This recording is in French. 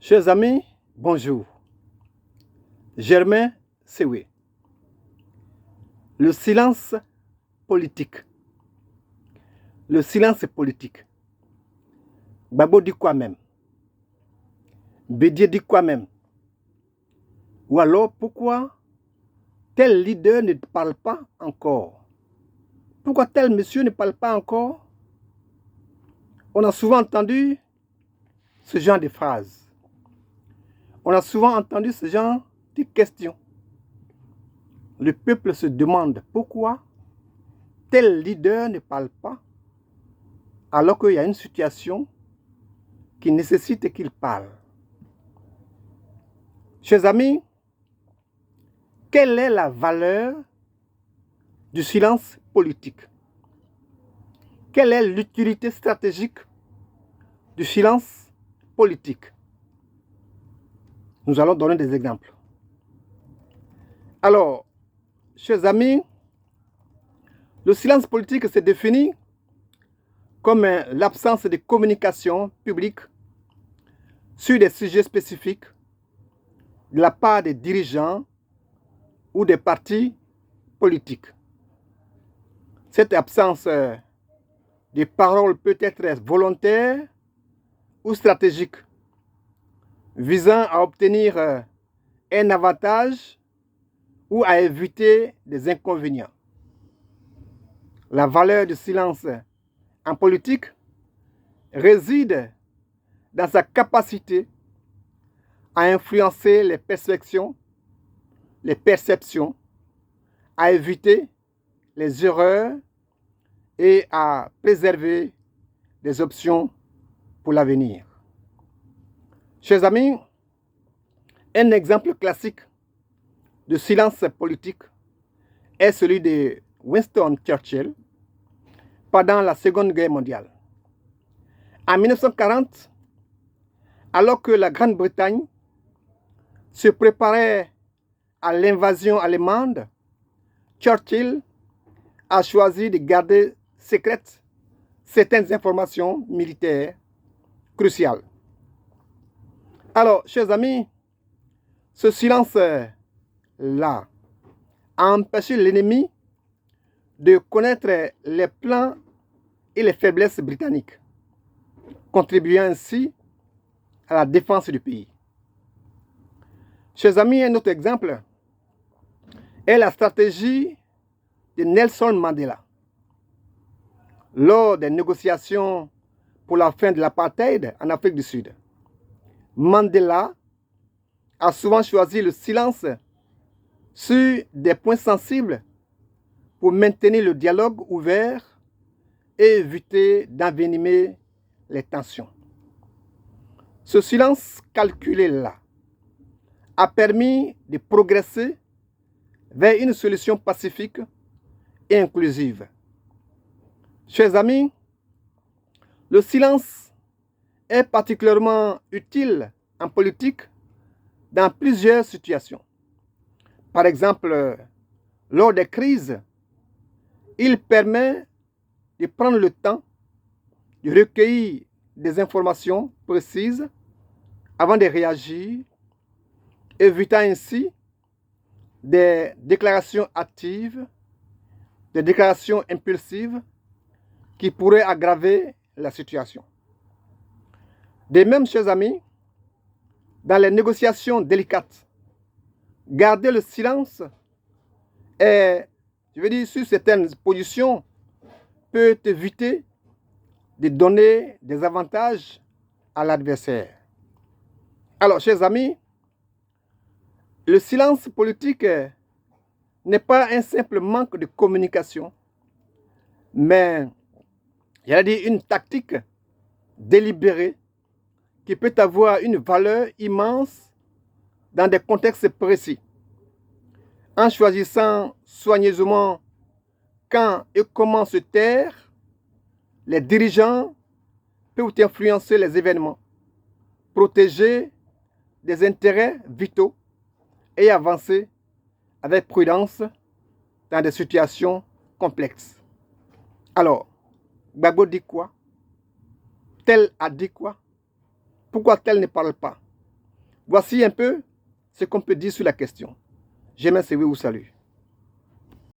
Chers amis, bonjour. Germain Sewe. Le silence politique. Le silence politique. Babo dit quoi même? Bédier dit quoi même? Ou alors, pourquoi tel leader ne parle pas encore? Pourquoi tel monsieur ne parle pas encore? On a souvent entendu ce genre de phrases. On a souvent entendu ce genre de questions. Le peuple se demande pourquoi tel leader ne parle pas alors qu'il y a une situation qui nécessite qu'il parle. Chers amis, quelle est la valeur du silence politique? Quelle est l'utilité stratégique du silence politique? Nous allons donner des exemples. Alors, chers amis, le silence politique se définit comme l'absence de communication publique sur des sujets spécifiques de la part des dirigeants ou des partis politiques. Cette absence de parole peut être volontaire ou stratégique, visant à obtenir un avantage ou à éviter des inconvénients. La valeur du silence en politique réside dans sa capacité à influencer les perceptions, à éviter les erreurs et à préserver des options pour l'avenir. Chers amis, un exemple classique de silence politique est celui de Winston Churchill pendant la Seconde Guerre mondiale. En 1940, alors que la Grande-Bretagne se préparait à l'invasion allemande, Churchill a choisi de garder secrètes certaines informations militaires cruciales. Alors, chers amis, ce silence-là a empêché l'ennemi de connaître les plans et les faiblesses britanniques, contribuant ainsi à la défense du pays. Chers amis, un autre exemple est la stratégie de Nelson Mandela. Lors des négociations pour la fin de l'apartheid en Afrique du Sud, Mandela a souvent choisi le silence sur des points sensibles pour maintenir le dialogue ouvert et éviter d'envenimer les tensions. Ce silence calculé-là a permis de progresser vers une solution pacifique et inclusive. Chers amis, le silence est particulièrement utile en politique dans plusieurs situations. Par exemple, lors des crises, il permet de prendre le temps de recueillir des informations précises avant de réagir, évitant ainsi des déclarations hâtives, des déclarations impulsives qui pourraient aggraver la situation. De même, chers amis, dans les négociations délicates, garder le silence sur certaines positions peut éviter de donner des avantages à l'adversaire. Alors, chers amis, le silence politique n'est pas un simple manque de communication, mais une tactique délibérée qui peut avoir une valeur immense dans des contextes précis. En choisissant soigneusement quand et comment se taire, les dirigeants peuvent influencer les événements, protéger des intérêts vitaux et avancer avec prudence dans des situations complexes. Alors, Gbagbo dit quoi? Tel a dit quoi? Pourquoi tel ne parle pas? Voici un peu ce qu'on peut dire sur la question. Je m'en vous salue.